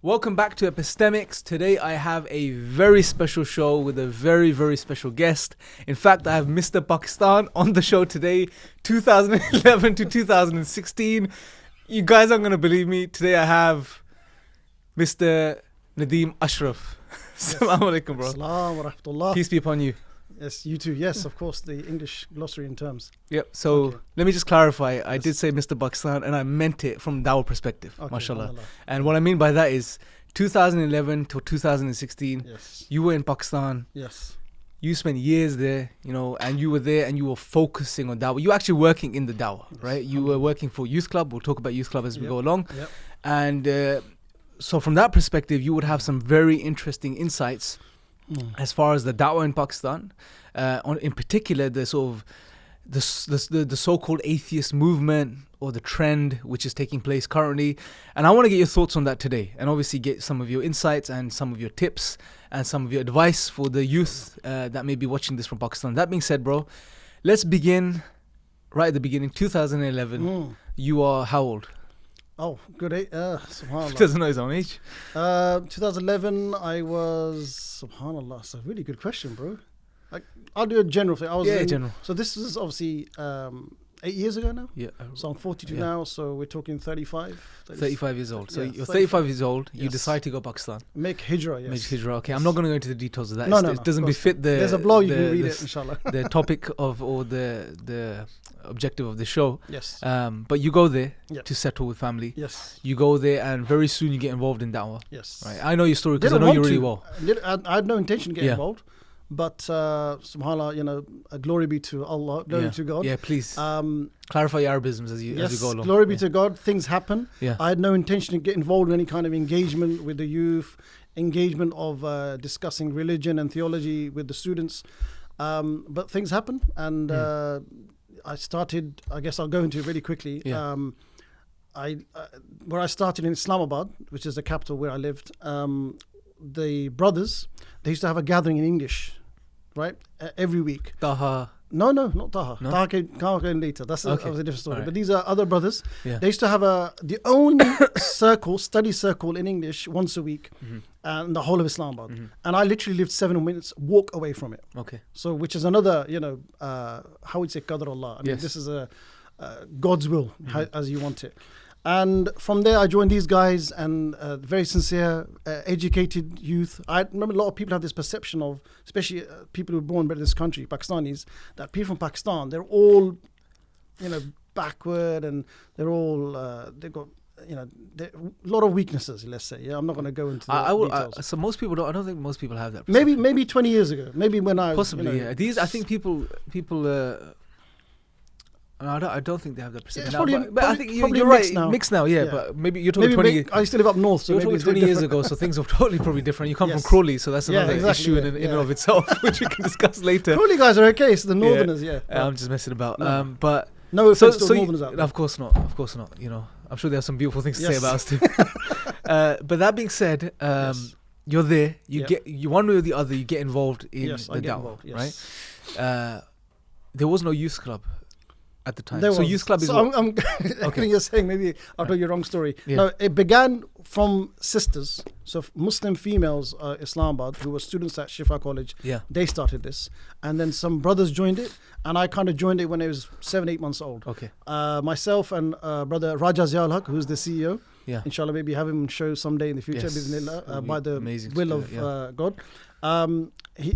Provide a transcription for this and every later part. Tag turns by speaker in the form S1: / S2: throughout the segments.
S1: Welcome back to Epistemics. Today I have a very special show with a very, very special guest. In fact, I have Mr. Pakistan on the show today, 2011 to 2016. You guys aren't going to believe me. Today I have Mr. Nadeem Ashraf. Assalamu alaikum, bro.
S2: Assalamu wa rahmatullah.
S1: Peace be upon you.
S2: Yes, you too. Yes, of course, the English glossary in terms.
S1: Yep. So let me just clarify. I did say Mr. Pakistan, and I meant it from Dawah perspective. Okay, mashallah. And what I mean by that is 2011 to 2016.
S2: Yes.
S1: You were in Pakistan.
S2: Yes.
S1: You spent years there, and you were there and you were focusing on Dawah. You were actually working in the Dawah, right? You were working for Youth Club. We'll talk about Youth Club as we go along.
S2: Yep.
S1: And so from that perspective, you would have some very interesting insights as far as the Dawah in Pakistan, in particular the sort of the so-called atheist movement or the trend which is taking place currently. And I want to get your thoughts on that today, and obviously get some of your insights and some of your tips and some of your advice for the youth that may be watching this from Pakistan. That being said, bro, let's begin right at the beginning. 2011. You are how old?
S2: Oh, good. Subhanallah.
S1: He doesn't know his own age.
S2: 2011, I was, subhanallah, it's a really good question, bro. I'll do a general thing.
S1: General.
S2: So this is obviously 8 years ago now.
S1: Yeah.
S2: So I'm 42 now, so we're talking 35
S1: years old. So you're
S2: 35.
S1: 35 years old. You
S2: Yes.
S1: decide to go Pakistan.
S2: Make hijrah, yes.
S1: Make hijrah. Okay,
S2: Yes.
S1: I'm not going to go into the details of that.
S2: No,
S1: It doesn't
S2: of course
S1: befit the.
S2: There's a blog, you
S1: the-
S2: can read
S1: the
S2: it, inshallah.
S1: the topic of or the objective of the show.
S2: Yes.
S1: But you go there
S2: Yep.
S1: to settle with family.
S2: Yes.
S1: You go there, and very soon you get involved in Dawah.
S2: Yes.
S1: Right. I know your story because I
S2: Didn't
S1: know you
S2: want
S1: really
S2: to.
S1: well.
S2: I had no intention to get
S1: Yeah.
S2: involved, but subhanallah, glory be to Allah, glory to God.
S1: Yeah, please. Clarify your Arabisms as you go along.
S2: Glory be to God. Things happen.
S1: Yeah.
S2: I had no intention to get involved in any kind of engagement with the youth, engagement of discussing religion and theology with the students. But things happen, and I started. I guess I'll go into it really quickly.
S1: Yeah.
S2: Where I started in Islamabad, which is the capital where I lived. The brothers, they used to have a gathering in English, right, every week.
S1: Taha.
S2: No, not Taha.
S1: No?
S2: Taha came later. That's a different story.
S1: Alright.
S2: But these are other brothers.
S1: Yeah.
S2: They used to have the only study circle in English once a week, and the whole of Islamabad. And I literally lived 7 minutes walk away from it.
S1: Okay.
S2: So, which is another, how would you say, Qadr Allah? I mean,
S1: Yes.
S2: this is a God's will, as you want it. And from there, I joined these guys, and very sincere, educated youth. I remember a lot of people have this perception of, especially people who are born and bred in this country, Pakistanis, that people from Pakistan, they're all, backward, and they're all, they've got, a lot of weaknesses, let's say. Yeah, I'm not going to go into the details.
S1: So most people don't. I don't think most people have that.
S2: Maybe 20 years ago. Maybe when I
S1: Possibly, yeah. I think people. I don't think they have that perception now. But I think you're right. Mixed now, yeah. But maybe you're talking 20.
S2: I used to live up north, so
S1: you're
S2: maybe
S1: talking 20 years ago, so things are totally probably different. You come from
S2: Yes.
S1: Crawley, so that's another
S2: exactly,
S1: issue in and of itself, which we can discuss later.
S2: Crawley guys are okay. It's the northerners,
S1: I'm just messing about.
S2: No.
S1: But
S2: no offense to the northerners out there.
S1: of course not. I'm sure they have some beautiful things to say about us too. But that being said, you're there. You get one way or the other. You get involved in the Dawah, right? There was no youth club at the time. Youth club is.
S2: So I'm okay. You're saying maybe I'll tell you a wrong story.
S1: Yeah.
S2: No, it began from sisters, so Muslim females, Islamabad, who were students at Shifa College.
S1: Yeah.
S2: They started this, and then some brothers joined it, and I kind of joined it when I was 7-8 months old.
S1: Okay.
S2: Myself and brother Raja Ziaul Haq, who's the CEO.
S1: Yeah.
S2: Inshallah, maybe have him show someday in the future,
S1: Yes.
S2: by the
S1: Amazing
S2: will
S1: to do
S2: of God.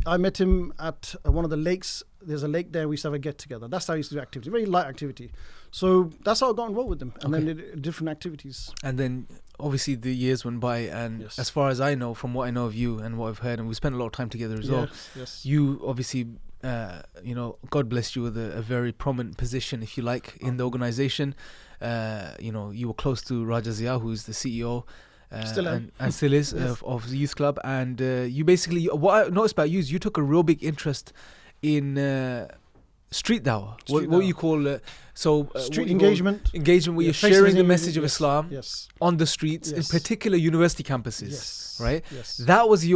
S2: I met him at one of the lakes. There's a lake there. We used to have a get together. That's how I used to do activity, very light activity. So that's how I got involved with them, and then did different activities.
S1: And then obviously the years went by, and as far as I know, from what I know of you and what I've heard, and we spent a lot of time together as well.
S2: Yes.
S1: You obviously, God blessed you with a very prominent position, if you like, in the organization. You were close to Raja Zia, who's the CEO. And still is of the youth club, and you basically, what I noticed about you is you took a real big interest in street dawah, what you call
S2: street engagement
S1: where you're sharing the message of Islam on the streets, in
S2: Yes.
S1: particular university campuses, right?
S2: Yes.
S1: That was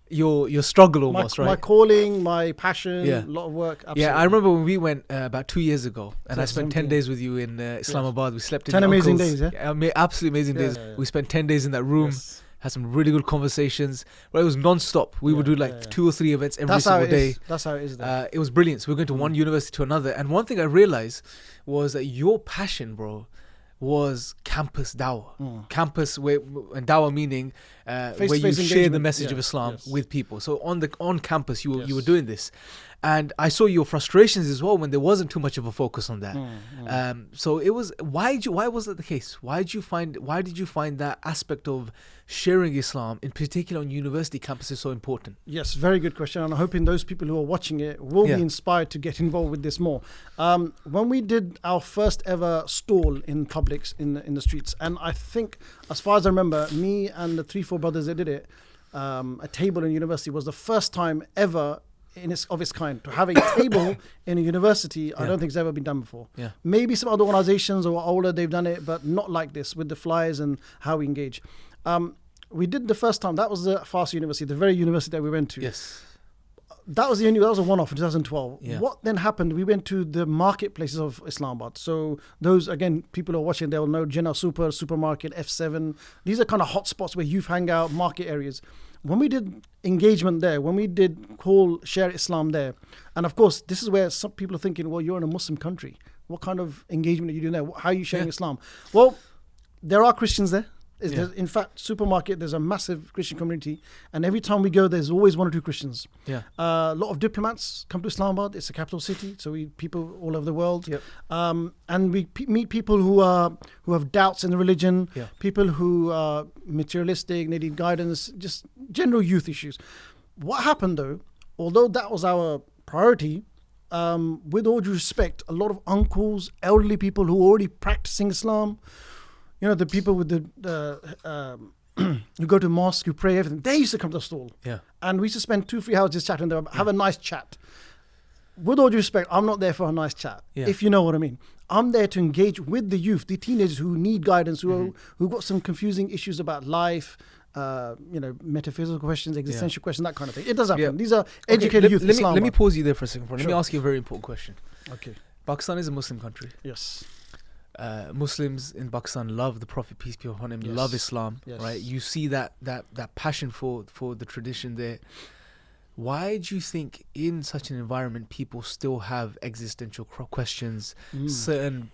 S1: your struggle almost, right?
S2: My calling, my passion, a lot of work. Absolutely.
S1: Yeah, I remember when we went about 2 years ago, and I spent 10
S2: 17.
S1: days with you in Islamabad. We slept in
S2: 10 amazing
S1: uncle's.
S2: days,
S1: Absolutely amazing days.
S2: Yeah.
S1: We spent 10 days in that room.
S2: Yes.
S1: had some really good conversations. But it was non-stop. We would do like 2 or 3 events every single day.
S2: That's how it is. There.
S1: It was brilliant. So we were going to one university to another. And one thing I realized was that your passion, bro, was campus dawah. Campus, and dawah meaning where you share the message of Islam with people. So on campus, you were doing this. And I saw your frustrations as well when there wasn't too much of a focus on that. So it was, why was that the case? Why did you find that aspect of sharing Islam, in particular on university campuses, so important?
S2: Yes, very good question. And I'm hoping those people who are watching it will be inspired to get involved with this more. When we did our first ever stall in Publix in the streets, and I think, as far as I remember, me and the 3-4 brothers that did it, a table in university was the first time ever of its kind. To have a table in a university, I don't think it's ever been done before. Maybe some other organizations who are older, they've done it, but not like this, with the flyers and how we engage. We did the first time. That was the Farsi University, the very university that we went to.
S1: Yes.
S2: That was a one-off in 2012. What then happened? We went to the marketplaces of Islamabad. So those, again, people who are watching, they'll know Jinnah Supermarket, F7. These are kind of hotspots where youth hang out, market areas. When we did engagement there, when we did share Islam there, and of course, this is where some people are thinking, well, you're in a Muslim country. What kind of engagement are you doing there? How are you sharing Islam? Well, there are Christians there. In fact, supermarket, there's a massive Christian community, and every time we go, there's always 1 or 2 Christians. A lot of diplomats come to Islamabad. It's a capital city, so people all over the world. And we meet people who have doubts in the religion, people who are materialistic, they need guidance, just general youth issues. What happened though, although that was our priority, with all due respect, a lot of uncles, elderly people who are already practicing Islam, you know, the people with who go to mosque, who pray, everything, they used to come to the stall. And we used to spend 2-3 hours just chatting there, have a nice chat. With all due respect, I'm not there for a nice chat, if you know what I mean. I'm there to engage with the youth, the teenagers who need guidance, who got some confusing issues about life, metaphysical questions, existential questions, that kind of thing. It does happen. These are educated youth.
S1: Let me pause you there for a second. Let me ask you a very important question.
S2: Okay.
S1: Pakistan is a Muslim country.
S2: Yes.
S1: Muslims in Pakistan love the Prophet, peace be upon him, love Islam, right? You see that passion for the tradition there. Why do you think in such an environment people still have existential questions, certain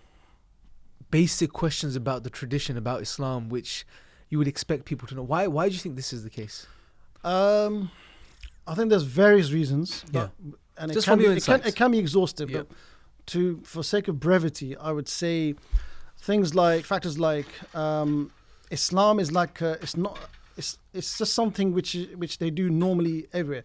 S1: basic questions about the tradition, about Islam, which you would expect people to know? Why do you think this is the case?
S2: I think there's various reasons, and it can be exhaustive, but for sake of brevity, I would say factors like Islam is like it's just something which they do normally everywhere.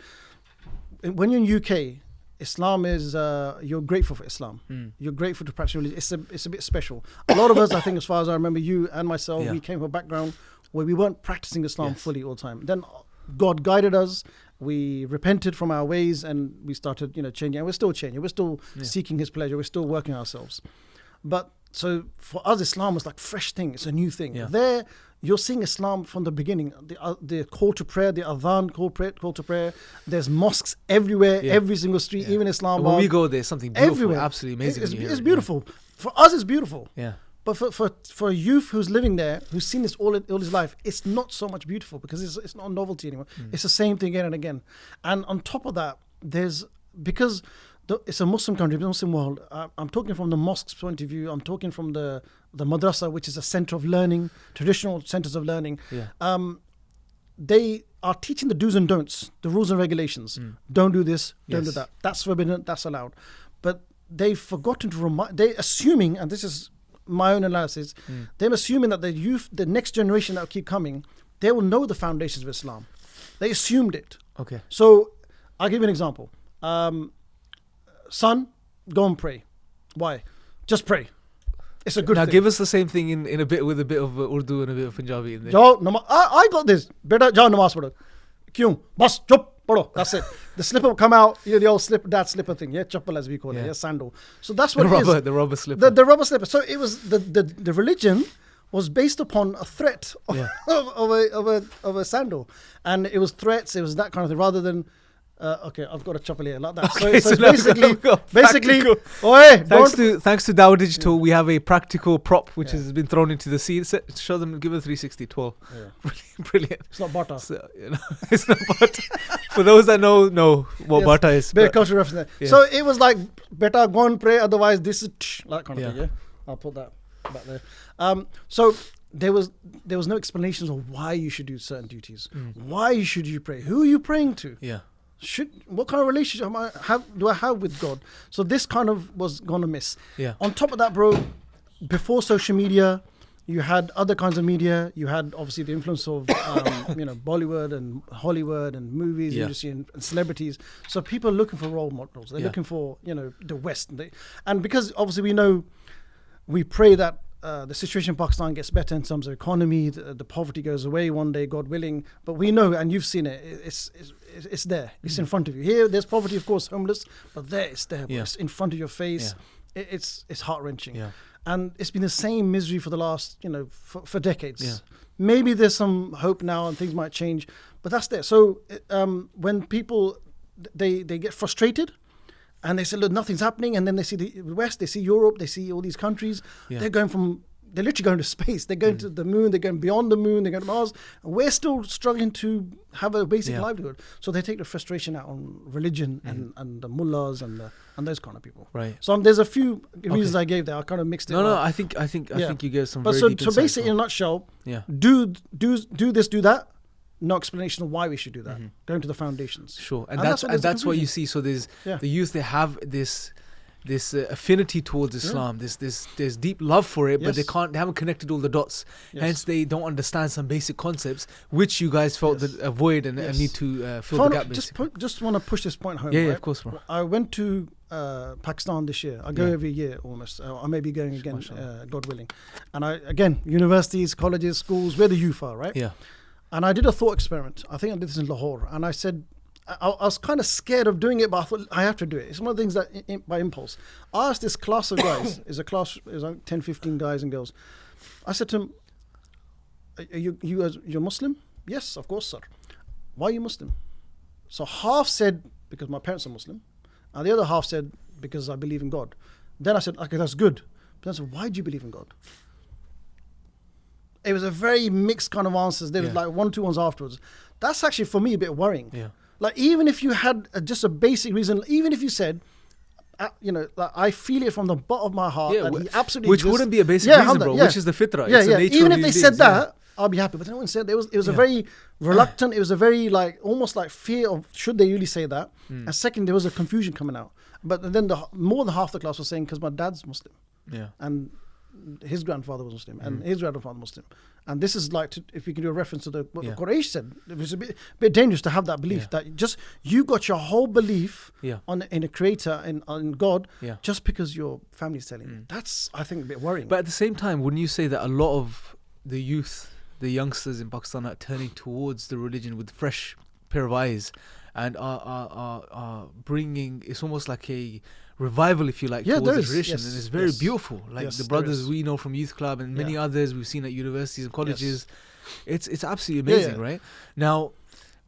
S2: When you're in UK, Islam is you're grateful for Islam. You're grateful to practice religion. It's a bit special. A lot of us, I think, as far as I remember, you and myself, we came from a background where we weren't practicing Islam fully all the time. Then God guided us. We repented from our ways and we started, changing. And we're still changing. We're still seeking His pleasure. We're still working ourselves. But so for us, Islam was like a fresh thing. It's a new thing. There, you're seeing Islam from the beginning. The call to prayer, the adhan, call to prayer. There's mosques everywhere, every single street, even Islamabad.
S1: When we go there, something beautiful,
S2: everywhere.
S1: Absolutely amazing.
S2: It's beautiful. For us, it's beautiful.
S1: Yeah.
S2: But for a youth who's living there, who's seen this all his life, it's not so much beautiful because it's not a novelty anymore. It's the same thing again and again. And on top of that, because it's a Muslim country, Muslim world. I'm talking from the mosque's point of view. I'm talking from the madrasa, which is a center of learning, traditional centers of learning. They are teaching the do's and don'ts, the rules and regulations. Don't do this, don't do that. That's forbidden, that's allowed. But they've forgotten to remind, they're assuming, and this is my own analysis, they're assuming that the youth, the next generation that will keep coming, they will know the foundations of Islam. They assumed it.
S1: Okay.
S2: So I'll give you an example. Son, go and pray. Why? Just pray. It's a good thing.
S1: Now give us the same thing in a bit with a bit of Urdu and a bit of Punjabi in there.
S2: I got this. Beta jao namaz padho. Kyun? Bas chup padho. That's it. The slipper will come out. The old dad slipper thing. Chappal as we call it. Sandal. So that's what it is.
S1: The rubber slipper.
S2: The rubber slipper. So it was the religion was based upon a threat of a sandal, and it was threats. It was that kind of thing rather than Okay, I've got a chopper here like that.
S1: Okay,
S2: so it's
S1: now
S2: basically,
S1: we've got
S2: basically,
S1: practical.
S2: oi,
S1: Thanks to Dawah Digital, we have a practical prop which has been thrown into the sea. Show them, give it 360 12.
S2: Yeah.
S1: Brilliant.
S2: It's not butter.
S1: So, it's not butter. For those that know what butter is.
S2: Bit of cultural reference there.
S1: Yeah.
S2: So it was like, better go and pray, otherwise this is like kind of thing. Yeah, I'll put that back there. So there was no explanations of why you should do certain duties. Why should you pray? Who are you praying to?
S1: Yeah.
S2: What kind of relationship do I have with God? So this kind of was gonna miss.
S1: Yeah.
S2: On top of that, bro, before social media, you had other kinds of media. You had obviously the influence of Bollywood and Hollywood and movies industry and celebrities. So people are looking for role models. They're looking for the West, and because obviously we pray that the situation in Pakistan gets better in terms of economy, the poverty goes away one day, God willing. But we know, and you've seen it, it's there. It's in front of you. Here, there's poverty, of course, homeless, but there it's there. It's in front of your face. Yeah. It's heart-wrenching. Yeah. And it's been the same misery for the last, for decades. Yeah. Maybe there's some hope now and things might change, but that's there. So when people, they get frustrated, and they say, look, nothing's happening. And then they see the West, they see Europe, they see all these countries. Yeah. They're literally going to space. They're going to the moon. They're going beyond the moon. They're going to Mars. And we're still struggling to have a basic livelihood. So they take the frustration out on religion and the mullahs and those kind of people.
S1: Right.
S2: So there's a few reasons I gave there. I kind of mixed it.
S1: No, I think you gave some. But
S2: very deep so basically, in a nutshell, do this, do that. No explanation of why we should do that. Going to the foundations.
S1: Sure, and that's what you see. So there's the youth. They have this affinity towards Islam. There's deep love for it, but they haven't connected all the dots. Hence, they don't understand some basic concepts, which you guys felt that a void and need to fill the gap.
S2: Just want to push this point home.
S1: Yeah,
S2: right?
S1: Of course, bro.
S2: I went to Pakistan this year. I go every year almost. I may be going again, God willing. And universities, colleges, schools, where the youth are, right?
S1: Yeah.
S2: And I did a thought experiment. I think I did this in Lahore. And I said, I was kind of scared of doing it, but I thought I have to do it. It's one of the things that by impulse. I asked this class of guys, it was like 10, 15 guys and girls. I said to them, you're Muslim? Yes, of course, sir. Why are you Muslim? So half said, because my parents are Muslim. And the other half said, because I believe in God. Then I said, okay, that's good. But I said, why do you believe in God? It was a very mixed kind of answers. There was like 1, 2 ones afterwards. That's actually for me a bit worrying. Yeah. Like even if you had just a basic reason, even if you said, like, I feel it from the bottom of my heart that he absolutely
S1: which wouldn't be a basic reason, bro. Which is the fitrah. It's the nature
S2: even
S1: of
S2: if they said that, I'll be happy. But no one said. It was a very reluctant. It was a very almost like fear of should they really say that. And second, there was a confusion coming out. But then more than half the class was saying because my dad's Muslim. Yeah. And his grandfather was Muslim and his grandfather was Muslim. And this is like, if you can do a reference to what the Quraysh said, it was a bit dangerous to have that belief that just you got your whole belief in a creator, in God, just because your family's telling you. That's, I think, a bit worrying.
S1: But at the same time, wouldn't you say that a lot of the youth, the youngsters in Pakistan are turning towards the religion with fresh pair of eyes and are bringing, it's almost like a revival, if you like, towards the tradition, and it's very beautiful. Like the brothers we know from Youth Club and many others we've seen at universities and colleges. It's absolutely amazing, right? Now,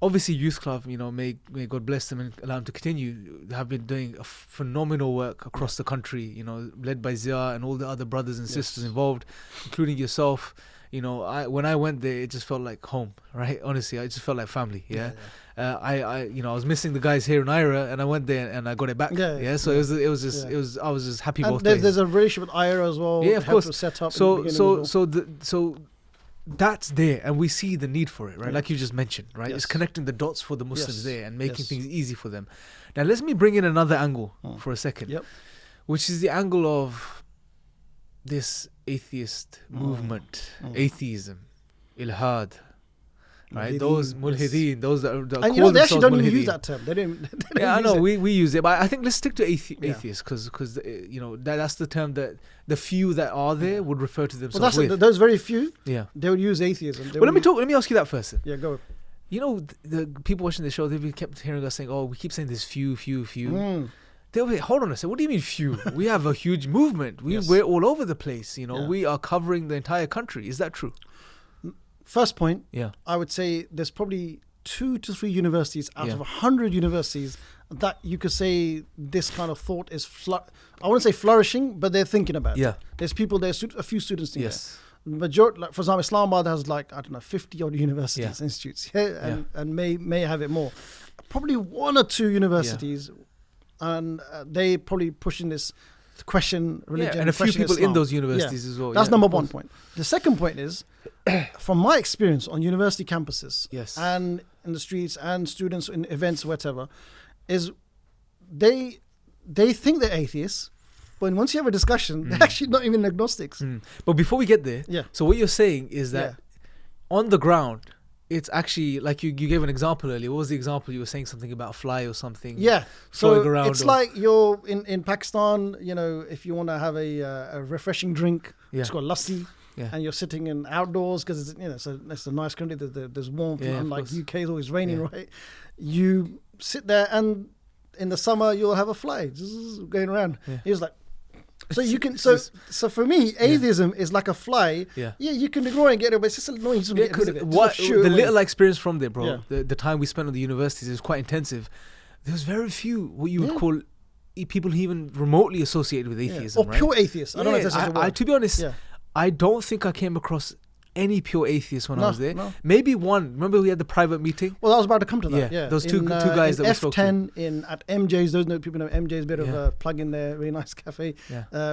S1: obviously, Youth Club, may God bless them and allow them to continue, have been doing a phenomenal work across the country, led by Zia and all the other brothers and sisters involved, including yourself. When I went there, it just felt like home, right? Honestly, I just felt like family. I was missing the guys here in Ira, and I went there and I got it back. So I was just happy both ways.
S2: There's a relationship with Ira as well.
S1: Yeah, of course.
S2: Set up
S1: So that's there, and we see the need for it, right? Like you just mentioned, right? It's connecting the dots for the Muslims there and making things easy for them. Now let me bring in another angle for a second, which is the angle of this atheist movement, atheism, ilhad, right? Those mulhideen, those that call
S2: they actually
S1: themselves
S2: don't
S1: mulhideen.
S2: even use that term. They don't
S1: I know we use it, but I think let's stick to atheists because that's the term that the few that are there would refer to themselves with.
S2: Those very few. They would use atheism.
S1: Let me ask you that first.
S2: Yeah, go.
S1: The people watching the show, they've kept hearing us saying, "Oh, we keep saying there's few." They'll be, hold on a second, what do you mean few? We have a huge movement. We're all over the place. We are covering the entire country. Is that true?
S2: First point, I would say there's probably 2 to 3 universities out of 100 universities that you could say this kind of thought is, I wouldn't say flourishing, but they're thinking about it. There's people, there's a few students in there. Majority, like for example, Islamabad has like, I don't know, 50 odd universities, institutes, and may have it more. Probably 1 or 2 universities, and they probably pushing this question religion,
S1: and a few people
S2: Islam.
S1: in those universities as well.
S2: That's number one point. The second point is, from my experience on university campuses, and in the streets and students in events, whatever, is they think they're atheists, but once you have a discussion, they're actually not even agnostics.
S1: But before we get there, so what you're saying is that on the ground, it's actually like you gave an example earlier. What was the example? You were saying something about a fly or something.
S2: So it's like you're in Pakistan, you know, if you want to have a refreshing drink, it's called lassi. And you're sitting in outdoors because it's a nice country. There's warmth, unlike UK, it's always raining, right? You sit there, and in the summer you'll have a fly just going around. He was like, so you can so for me, atheism is like a fly. You can ignore it and get it, but it's just annoying. You get rid of it.
S1: The little experience from there, bro. The time we spent on the universities is quite intensive. There was very few what you would call people who even remotely associated with atheism,
S2: or pure atheists. I don't know if that's a word.
S1: To be honest, I don't think I came across any pure atheists when I was there. Maybe one. Remember we had the private meeting?
S2: Well, I was about to come to that.
S1: Those two guys that we spoke to.
S2: F10 at MJ's. Those people know MJ's, bit of a plug in there, really nice cafe.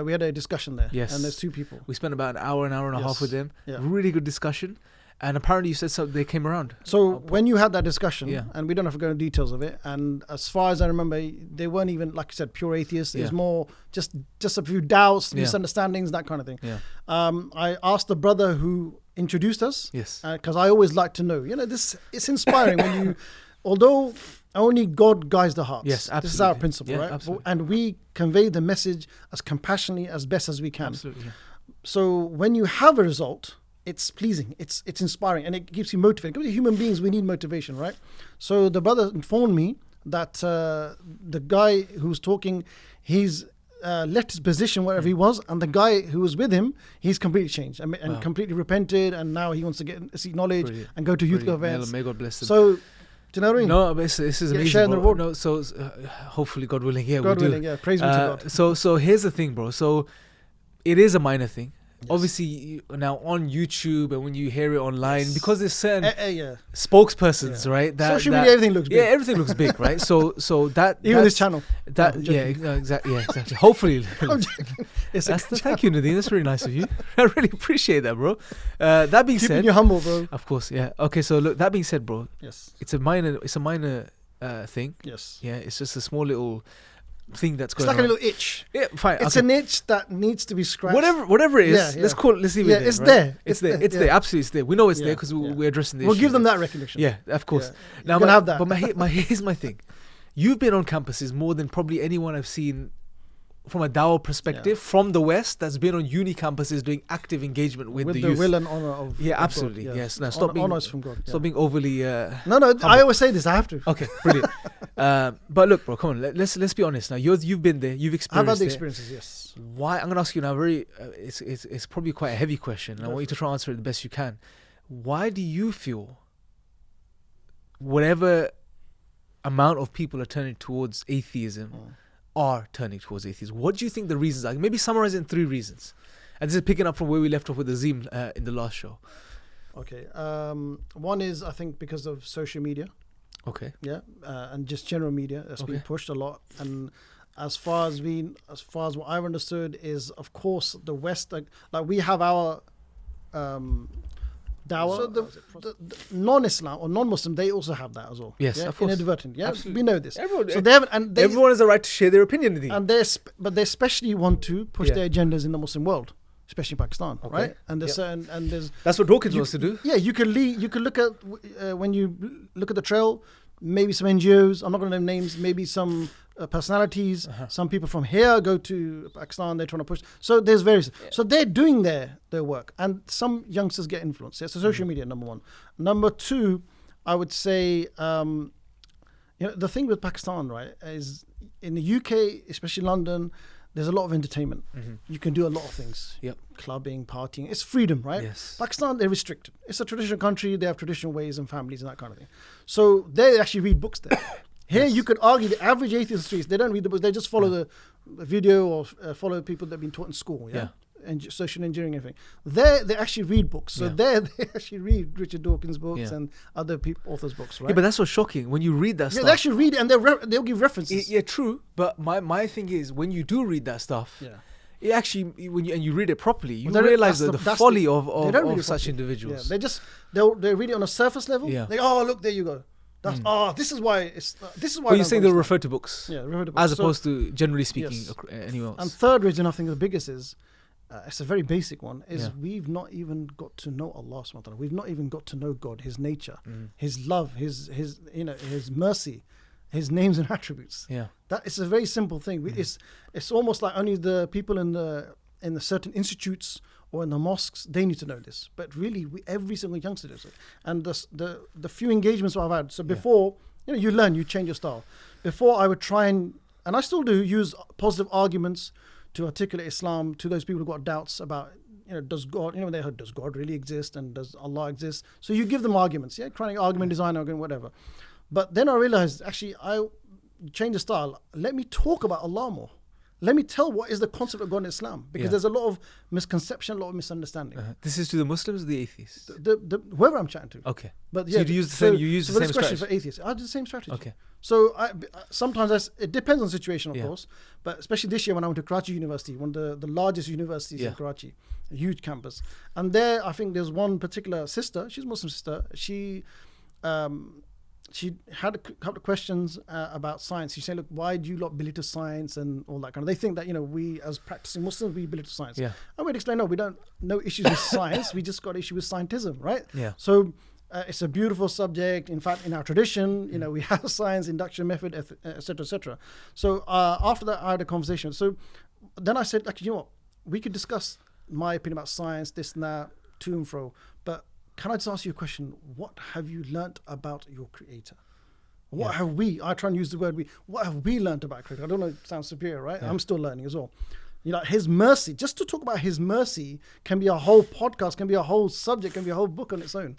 S2: We had a discussion there. And there's 2 people.
S1: We spent about an hour and a half with them. Really good discussion. And apparently you said so they came around.
S2: So when you had that discussion, and we don't have to go into details of it, and as far as I remember, they weren't even, like I said, pure atheists. It was more just a few doubts, misunderstandings, that kind of thing. I asked the brother who introduced us, because I always like to know, it's inspiring when you, although only God guides the hearts. Absolutely. This is our principle, right? Absolutely. And we convey the message as compassionately as best as we can.
S1: Absolutely.
S2: So when you have a result, it's pleasing, it's inspiring, and it keeps you motivated. Because human beings, we need motivation, right? So the brother informed me that the guy who was talking, he's left his position wherever he was, and the guy who was with him, he's completely changed and completely repented, and now he wants to seek knowledge and go to youth events.
S1: May God bless him.
S2: So, do you know what I mean?
S1: No, this is amazing.
S2: Sharing the reward.
S1: No, so hopefully, God willing,
S2: God willing, praise be to God.
S1: So here's the thing, bro. So it is a minor thing. Obviously, now on YouTube and when you hear it online, because there's certain spokespersons, right?
S2: Social media, everything looks big.
S1: Yeah, everything looks big, right? So that
S2: even this channel.
S1: Exactly. Hopefully, thank you, Nadeem. That's really nice of you. I really appreciate that, bro. That being said,
S2: keeping you humble, bro.
S1: Of course, yeah. Okay, so look. That being said, bro. It's a minor thing. It's just a small little thing that's going on.
S2: It's like a little itch.
S1: Fine.
S2: It's an itch that needs to be scratched.
S1: Whatever it is, let's leave it there.
S2: It's
S1: right?
S2: there.
S1: It's there. Absolutely, it's there. We know it's there because we're addressing the issue.
S2: We'll give them that recognition.
S1: Yeah, of course.
S2: Now, we're gonna have that.
S1: But here's my thing. You've been on campuses more than probably anyone I've seen from a Dawah perspective from the West that's been on uni campuses doing active engagement with the youth.
S2: Will and honor of
S1: absolutely.
S2: God,
S1: yes. Now stop being
S2: honors from God.
S1: Stop being overly
S2: No, I always say this. I have to.
S1: Okay, brilliant. But look, bro, come on. Let's be honest. Now you've been there. You've experienced.
S2: I've had the experiences. Yes.
S1: Why? I'm gonna ask you now. It's probably quite a heavy question. And I want you to try and answer it the best you can. Why do you feel whatever amount of people are turning towards atheism? Are turning towards atheism? What do you think the reasons are? Maybe summarize it in 3 reasons. And this is picking up from where we left off with Azim in the last show. Okay.
S2: One is, I think, because of social media.
S1: Okay.
S2: Yeah. And just general media that's been pushed a lot. And as far as what I've understood is, of course, the West, like we have our Dawah. So the non-Islam or non-Muslim, they also have that as well.
S1: Yes, of course.
S2: Inadvertently. Yeah,
S1: absolutely.
S2: We know this.
S1: Everyone,
S2: so they have, and
S1: everyone has a right to share their opinion.
S2: And but they especially want to push their agendas in the Muslim world, especially Pakistan, right? And there's
S1: that's what Dawkins wants to do.
S2: Yeah, you could look at when you look at the trail, maybe some NGOs. I'm not going to name names. Maybe some personalities. Some people from here go to Pakistan. They're trying to push. So there's various. So they're doing their work, and some youngsters get influenced. Yeah, so social media, number one. Number two, I would say, the thing with Pakistan, right, is in the UK, especially London, there's a lot of entertainment. You can do a lot of things.
S1: Yep.
S2: Clubbing, partying. It's freedom, right?
S1: Yes.
S2: Pakistan, they're restricted. It's a traditional country. They have traditional ways and families and that kind of thing. So they actually read books there. Here, you could argue the average atheist in the streets, they don't read the books. They just follow the video or follow people that have been taught in school. Yeah. And social engineering and everything. There, they actually read books. So there, they actually read Richard Dawkins' books and other authors' books, right?
S1: Yeah, but that's what's shocking. When you read that stuff.
S2: They actually read it and they'll give references.
S1: Yeah, true. But my thing is, when you do read that stuff, it actually, and you read it properly, you realize the folly of such individuals.
S2: Yeah, they read it on a surface level.
S1: Yeah.
S2: Look, there you go. That's this is why
S1: But you're saying they'll refer to books.
S2: Yeah, refer to books.
S1: As opposed to generally speaking anywhere else.
S2: And third reason, I think the biggest is, it's a very basic one, is we've not even got to know Allah subhanahu wa ta'ala. We've not even got to know God, His nature, His love, His His mercy, His names and attributes.
S1: Yeah.
S2: That is a very simple thing. It's almost like only the people in the certain institutes or in the mosques, they need to know this. But really, every single youngster does it. And the few engagements I've had, so before, you learn, you change your style. Before I would try and I still do, use positive arguments to articulate Islam to those people who've got doubts about, does God, they heard, does God really exist and does Allah exist? So you give them arguments, chronic argument, design argument, whatever. But then I realized, actually, I changed the style. Let me talk about Allah more. Let me tell what is the concept of God in Islam, because there's a lot of misconception, a lot of misunderstanding.
S1: This is to the Muslims or the atheists?
S2: Whoever I'm chatting to.
S1: Okay.
S2: But
S1: so you use the same strategy.
S2: For atheists, I do the same strategy.
S1: Okay.
S2: So sometimes it depends on the situation, of course. But especially this year when I went to Karachi University, one of the largest universities in Karachi, a huge campus, and there I think there's one particular sister. She's a Muslim sister. She had a couple of questions about science. She said, look, why do you lot belittle science and all that kind of? They think that, we as practicing Muslims, we belittle science. Yeah. And we'd explain, no, we don't no issues with science. We just got issue with scientism, right?
S1: Yeah.
S2: So it's a beautiful subject. In fact, in our tradition, we have science, induction method, et cetera, et cetera. So after that, I had a conversation. So then I said, actually, what? We could discuss my opinion about science, this and that, to and fro. But can I just ask you a question? What have you learnt about your creator? What have we, I try and use the word we, what have we learnt about creator? I don't know, it sounds superior, right? I'm still learning as well. His mercy, just to talk about his mercy can be a whole podcast, can be a whole subject, can be a whole book on its own.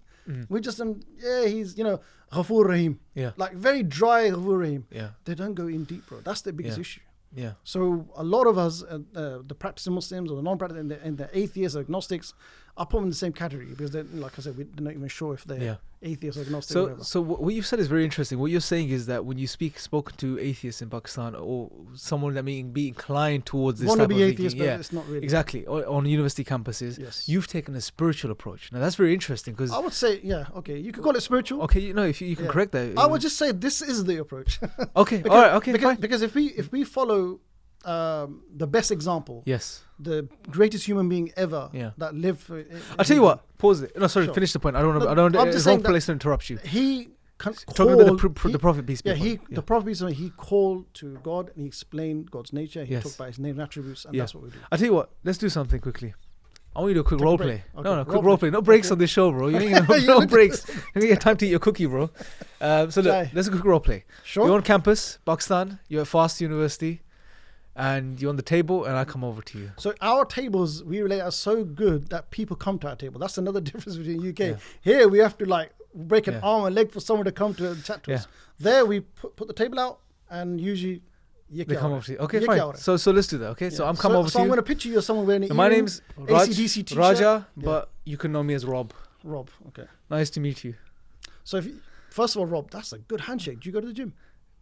S2: We just, he's, Ghafoor Rahim.
S1: Yeah.
S2: Like very dry Ghafoor Rahim.
S1: Yeah.
S2: They don't go in deep, bro. That's the biggest issue.
S1: Yeah.
S2: So a lot of us, the practicing Muslims or the non-practicing and the atheists or agnostics, I put them in the same category because, like I said, we're not even sure if they're atheists or agnostics.
S1: So what you've said is very interesting. What you're saying is that when you spoken to atheists in Pakistan or someone that may be inclined towards this type of
S2: atheist,
S1: thinking,
S2: but it's not really.
S1: Exactly, on university campuses, you've taken a spiritual approach. Now that's very interesting because
S2: I would say, you could call it spiritual.
S1: Okay, if you can correct that.
S2: I would just say this is the approach.
S1: Okay, all right, okay, fine.
S2: Because if we follow the best example, the greatest human being ever that lived.
S1: I'll tell you what. Pause it. No, sorry. Finish the point. I don't want to. It's wrong place to interrupt you.
S2: He
S1: talking about the Prophet peace be upon him.
S2: The Prophet peace be upon him, he called to God and he explained God's nature. He talked about his name and attributes, and that's what we do.
S1: I'll tell you what. Let's do something quickly. I want you to do a quick role play.
S2: Okay.
S1: No, quick role play. No breaks on this show, bro. You ain't no breaks. You ain't got time to eat your cookie, bro. So look, let's do a quick role play.
S2: Sure.
S1: You're on campus, Pakistan. You're at Fast University. And you're on the table, and I come over to you.
S2: So our tables, we relate, are so good that people come to our table. That's another difference between UK. Yeah. Here, we have to break an arm and leg for someone to come to and chat to us. There, we put the table out, and usually they come over to you.
S1: Okay, fine. So let's do that. Okay, so I'm coming over to you.
S2: So I'm going to picture you as someone wearing an
S1: my name's
S2: AC/DC t-shirt.
S1: Raja, but you can know me as Rob.
S2: Rob, okay.
S1: Nice to meet you.
S2: So first of all, Rob, that's a good handshake. Do you go to the gym?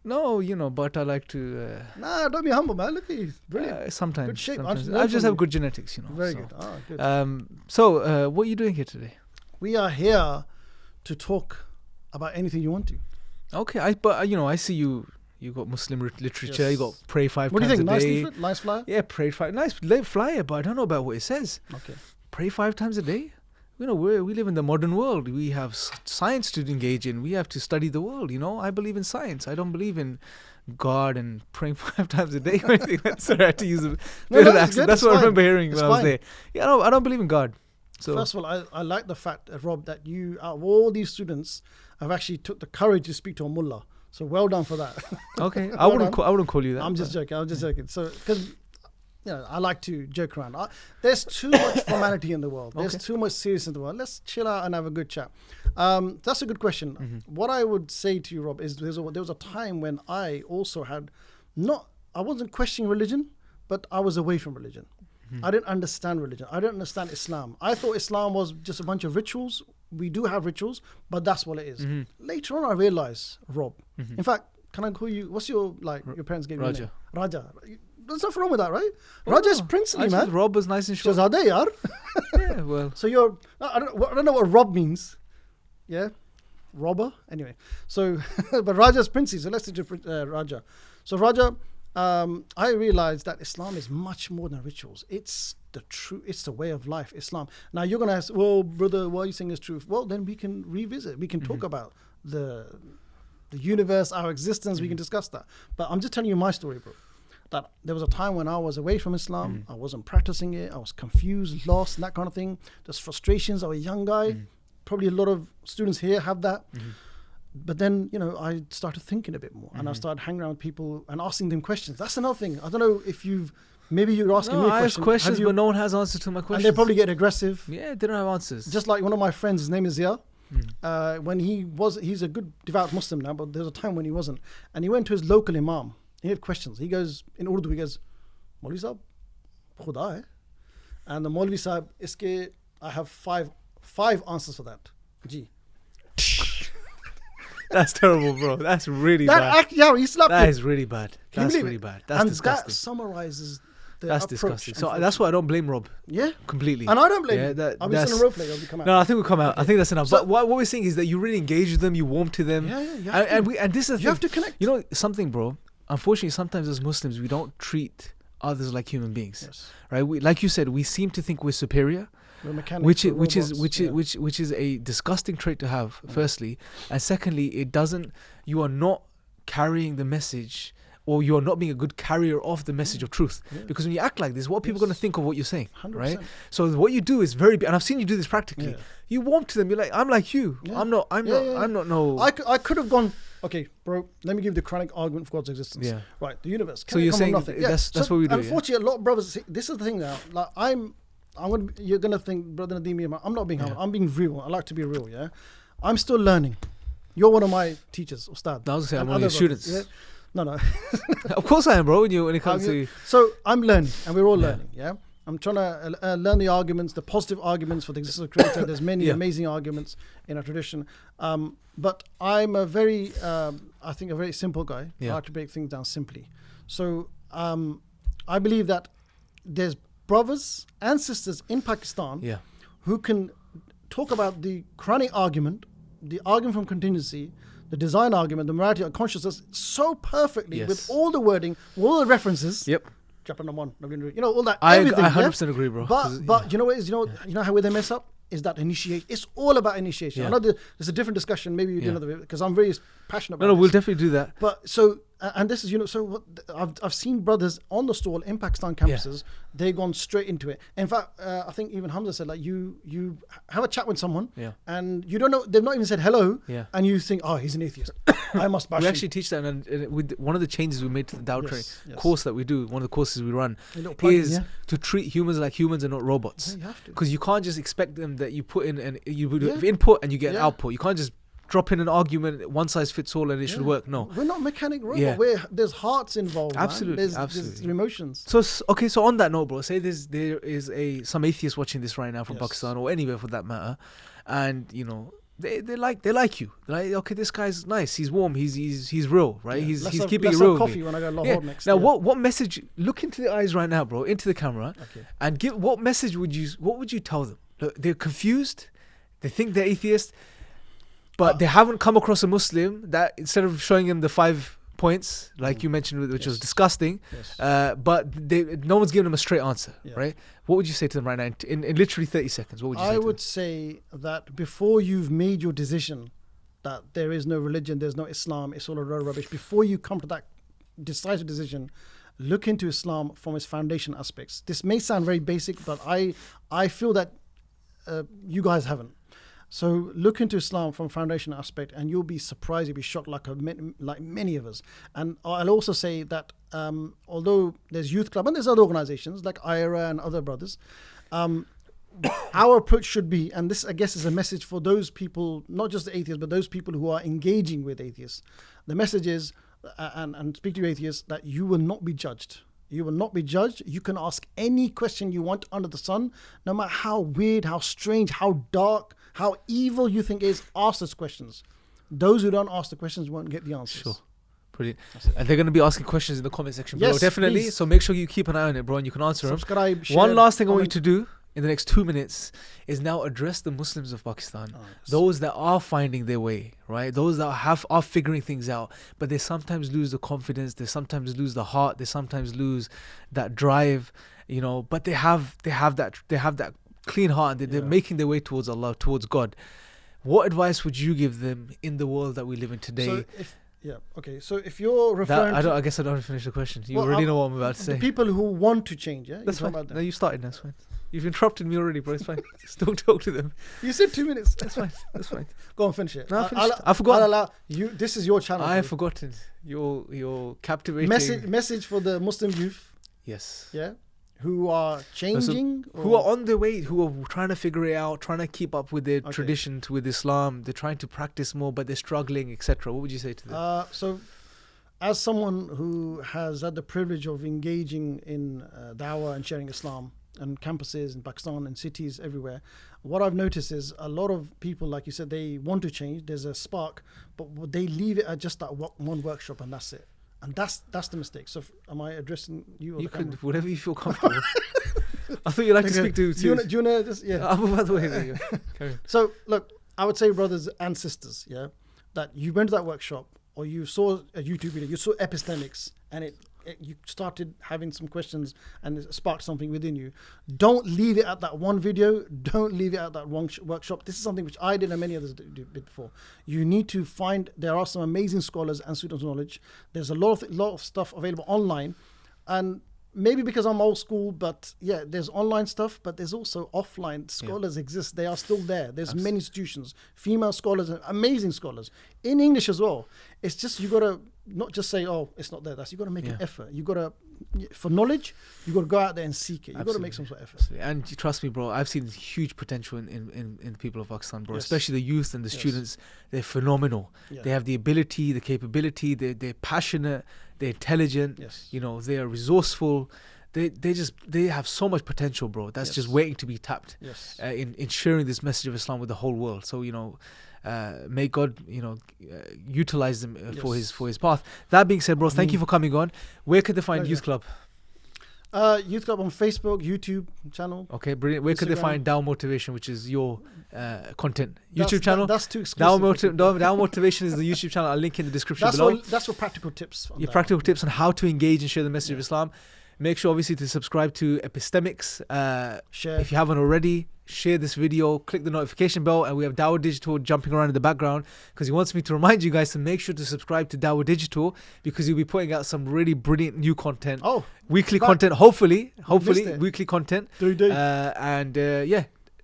S1: No, but I like to...
S2: Nah, don't be humble, man. Look at you. Brilliant.
S1: Sometimes.
S2: Good shape.
S1: I just have good genetics,
S2: Very good. Good.
S1: So, what are you doing here today?
S2: We are here to talk about anything you want to.
S1: Okay, I see you got Muslim literature, you got pray 5
S2: what
S1: times a day.
S2: What do you think? Nice flyer?
S1: Yeah, pray 5. Nice flyer, but I don't know about what it says.
S2: Okay.
S1: Pray 5 times a day? We live in the modern world. We have science to engage in. We have to study the world. I believe in science. I don't believe in God and praying 5 times a day or anything. Sorry, I had to use a bit of accent. That's what I remember hearing when I was there. Yeah, I don't believe in God. So
S2: first of all, I like the fact, Rob, that you, out of all these students, have actually took the courage to speak to a mullah. So well done for that.
S1: Okay, I wouldn't call you that.
S2: I'm just joking. So because I like to joke around. There's too much formality in the world. There's too much seriousness in the world. Let's chill out and have a good chat. That's a good question. What I would say to you, Rob, is there was a time when I also had I wasn't questioning religion, but I was away from religion. I didn't understand religion. I didn't understand Islam. I thought Islam was just a bunch of rituals. We do have rituals, but that's what it is. Later on, I realized, Rob. In fact, can I call you? What's your parents gave you?
S3: Raja.
S2: Raja. There's nothing wrong with that, right? Raja is princely, man.
S3: Rob was nice and short.
S2: Shahzade, yaar.
S3: Yeah, well.
S2: So I don't know what Rob means. Yeah, robber. Anyway, so but Raja's princely. So let's do Raja. So Raja, I realized that Islam is much more than rituals. It's the way of life, Islam. Now you're gonna ask, well, brother, why are you saying it's truth? Well, then we can revisit. We can talk about the universe, our existence. We can discuss that. But I'm just telling you my story, bro. That there was a time when I was away from Islam. I wasn't practicing it. I was confused, lost, and that kind of thing. There's frustrations. I was a young guy. Probably a lot of students here have that. But then, I started thinking a bit more, and I started hanging around with people and asking them questions. That's another thing. I don't know if maybe you're asking me a question.
S3: I ask questions, but no one has answers to my questions.
S2: And they probably get aggressive.
S3: Yeah, they don't have answers.
S2: Just like one of my friends, his name is Zia. When he's a good devout Muslim now, but there's a time when he wasn't. And he went to his local imam. He had questions. He goes, in Urdu, Maulvi Sahab, Khuda hai. And the Maulvi Sahab, I have five answers for that. Ji.
S3: That's terrible, bro. That's really bad.
S2: He slapped
S3: That
S2: him.
S3: is really bad. That's really bad. That's disgusting.
S2: That summarizes the
S3: That's
S2: approach.
S3: disgusting. So that's why I don't blame Rob.
S2: Yeah.
S3: Completely.
S2: And I don't blame him.
S3: that-
S2: Are we still in a role play or we come out?
S3: No, I think we'll come out.
S2: Okay.
S3: I think that's enough.
S2: So-
S3: But what we're saying is that you really engage with them, you warm to them.
S2: Yeah, you have
S3: And this is the
S2: You have
S3: thing.
S2: to connect.
S3: You know something, bro? Unfortunately, sometimes as Muslims, we don't treat others like human beings.
S2: Yes.
S3: Right? Like you said, we seem to think we're superior.
S2: We're mechanics,
S3: Which
S2: we're robots.
S3: is a disgusting trait to have, firstly, and secondly, you are not carrying the message, or you are not being a good carrier of the message of truth. Because when you act like this, what are people going to think of what you're saying,
S2: 100%.
S3: right? So what you do is and I've seen you do this practically.
S2: Yeah.
S3: You warm to them. You're like, I'm like you.
S2: Yeah.
S3: I'm not. No.
S2: I could have gone, okay, bro, let me give you the Quranic argument for God's existence.
S3: Yeah.
S2: Right, the universe.
S3: So you're saying
S2: nothing.
S3: that's what we do.
S2: Unfortunately, a lot of brothers, this is the thing now. Like you're gonna think, Brother Nadeem, I'm not being humble. I'm being real. I like to be real. Yeah, I'm still learning. You're one of my teachers, Ustad.
S3: I was gonna say I'm
S2: and
S3: one of your
S2: other brothers,
S3: students.
S2: yeah? No.
S3: Of course I am, bro. When it comes to
S2: So I'm learning, and we're all learning. Yeah. I'm trying to learn the arguments, the positive arguments for the existence of Creator. There's many amazing arguments in our tradition. But I'm a very simple guy. I like to break things down simply. So I believe that there's brothers and sisters in Pakistan who can talk about the Quranic argument, the argument from contingency, the design argument, the morality of consciousness so perfectly with all the wording, all the references.
S3: Yep.
S2: Chapter number 1, all that.
S3: I
S2: everything,
S3: 100% agree, bro.
S2: But you know what is? You know how where they mess up is that initiation. It's all about initiation.
S3: Yeah.
S2: I know there's a different discussion. Maybe you do another because I'm very passionate about.
S3: No,
S2: this.
S3: we'll definitely do that.
S2: But so and this is so what I've seen brothers on the stall in Pakistan campuses. They've gone straight into it. In fact, I think even Hamza said like you have a chat with someone and you don't know, they've not even said hello and you think, oh, he's an atheist. I must bash
S3: We
S2: him.
S3: actually teach that, and with one of the changes we made to the Dawah course that we do, one of the courses we run is to treat humans like humans and not robots. Because you can't just expect them that you put in and you input and you get an output. You can't just drop in an argument, one size fits all, and it should work. No,
S2: we're not mechanic robot. There's hearts involved.
S3: Absolutely,
S2: man. There's emotions.
S3: So on that note, bro, say there is some atheist watching this right now from Pakistan or anywhere for that matter, and they like you. They're like, okay, this guy's nice. He's warm. He's real, right? He's keeping it real.
S2: Let's have coffee when I go to Lahore next.
S3: Now, what message? Look into the eyes right now, bro, into the camera, and give what message would you tell them? Look, they're confused. They think they're atheist. But they haven't come across a Muslim that instead of showing them the 5 points, like you mentioned, which was disgusting, but no one's given them a straight answer, right? What would you say to them right now in literally 30 seconds? What would you say to them?
S2: I would say that before you've made your decision that there is no religion, there's no Islam, it's all a load of rubbish, before you come to that decisive decision, look into Islam from its foundation aspects. This may sound very basic, but I feel that you guys haven't. So look into Islam from a foundational aspect, and you'll be surprised, you'll be shocked, like many of us. And I'll also say that although there's youth club and there's other organizations like IRA and other brothers, our approach should be, and this I guess is a message for those people, not just the atheists, but those people who are engaging with atheists. The message is, and speak to you atheists, that you will not be judged. You will not be judged. You can ask any question you want under the sun, no matter how weird, how strange, how dark, how evil you think it is. Ask those questions. Those who don't ask the questions won't get the answers.
S3: Sure. Brilliant. And they're going to be asking questions in the comment section, bro.
S2: Yes,
S3: Definitely.
S2: please.
S3: So make sure you keep an eye on it, bro, and you can answer them.
S2: Subscribe, share,
S3: One last thing I want
S2: comment.
S3: you to do in the next 2 minutes is now address the Muslims of Pakistan.
S2: Oh, yes.
S3: Those that are finding their way, right? Those that are figuring things out, but they sometimes lose the confidence, they sometimes lose the heart, they sometimes lose that drive, you know, but they have that clean heart, and they're making their way towards Allah, towards God. What advice would you give them in the world that we live in today?
S2: So if you're referring
S3: I guess I don't finish the question. You
S2: Well,
S3: already know what I'm about to say.
S2: the people who want to change, yeah?
S3: That's
S2: You're
S3: fine.
S2: talking about
S3: No,
S2: them.
S3: you started. That's fine. You've interrupted me already, bro. It's fine. Still talk to them.
S2: You said 2 minutes.
S3: That's fine. That's fine.
S2: Go on, finish it.
S3: No, I
S2: I'll-
S3: finished.
S2: I'll-
S3: I forgot.
S2: I'll allow you. This is your channel.
S3: I have
S2: bro.
S3: forgotten. You're captivating.
S2: Message for the Muslim youth,
S3: Yes.
S2: yeah, who are changing,
S3: Who are on their way, who are trying to figure it out, trying to keep up with their
S2: Okay.
S3: traditions, with Islam. They're trying to practice more, but they're struggling, etc. What would you say to them?
S2: So, as someone who has had the privilege of engaging in Dawah and sharing Islam and campuses in Pakistan and cities everywhere, what I've noticed is a lot of people, like you said, they want to change. There's a spark, but they leave it at just that one workshop, and that's it. And that's the mistake. So, am I addressing you? Or
S3: You
S2: the camera?
S3: can, whatever you feel comfortable. I thought you'd like to
S2: Okay.
S3: speak to.
S2: Do you wanna just
S3: By the way, there you go. Carry on.
S2: So look, I would say, brothers and sisters, yeah, that you went to that workshop or you saw a YouTube video, you saw epistemics, and you started having some questions and it sparked something within you. Don't leave it at that one video. Don't leave it at that one workshop. This is something which I did and many others did before. You need to find, there are some amazing scholars and students of knowledge. There's a lot of stuff available online, and maybe because I'm old school, but yeah, there's online stuff, but there's also offline. Scholars exist. They are still there. There's many institutions, female scholars, and amazing scholars in English as well. It's just, you got to not just say, oh, it's not there. You got to make an effort. You got to, for knowledge, you got to go out there and seek it. You got to make some sort of effort.
S3: Absolutely. And trust me, bro, I've seen huge potential in the people of Pakistan, bro.
S2: Yes.
S3: Especially the youth and the students. They're phenomenal.
S2: Yeah.
S3: They have the ability, the capability. They're passionate. They're intelligent.
S2: Yes.
S3: You know, they are resourceful. They have so much potential, bro. That's just waiting to be tapped.
S2: Yes.
S3: In sharing this message of Islam with the whole world. So, you know, may God, you know, utilize them for his path. That being said, bro, thank you for coming on. Where could they find
S2: Pleasure.
S3: Youth Club?
S2: Youth Club on Facebook, YouTube channel.
S3: Okay, brilliant. Where could they
S2: Instagram.
S3: find Dawah Motivation, which is your content?
S2: That's-
S3: YouTube channel?
S2: That's too exclusive.
S3: Dawah Motivation is the YouTube channel. I'll link in the description
S2: That's
S3: below.
S2: that's for practical tips. On
S3: Your
S2: that.
S3: practical tips on how to engage and share the message of Islam. Make sure, obviously, to subscribe to Epistemics.
S2: Share.
S3: If you haven't already, share this video, click the notification bell, and we have Dawah Digital jumping around in the background because he wants me to remind you guys to make sure to subscribe to Dawah Digital because he'll be putting out some really brilliant new content.
S2: Oh,
S3: Weekly
S2: back.
S3: content, hopefully
S2: Missed it.
S3: weekly content.
S2: do.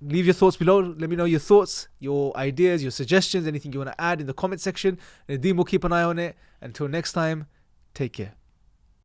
S3: Leave your thoughts below. Let me know your thoughts, your ideas, your suggestions, anything you want to add in the comment section. Nadeem will keep an eye on it. Until next time, take care.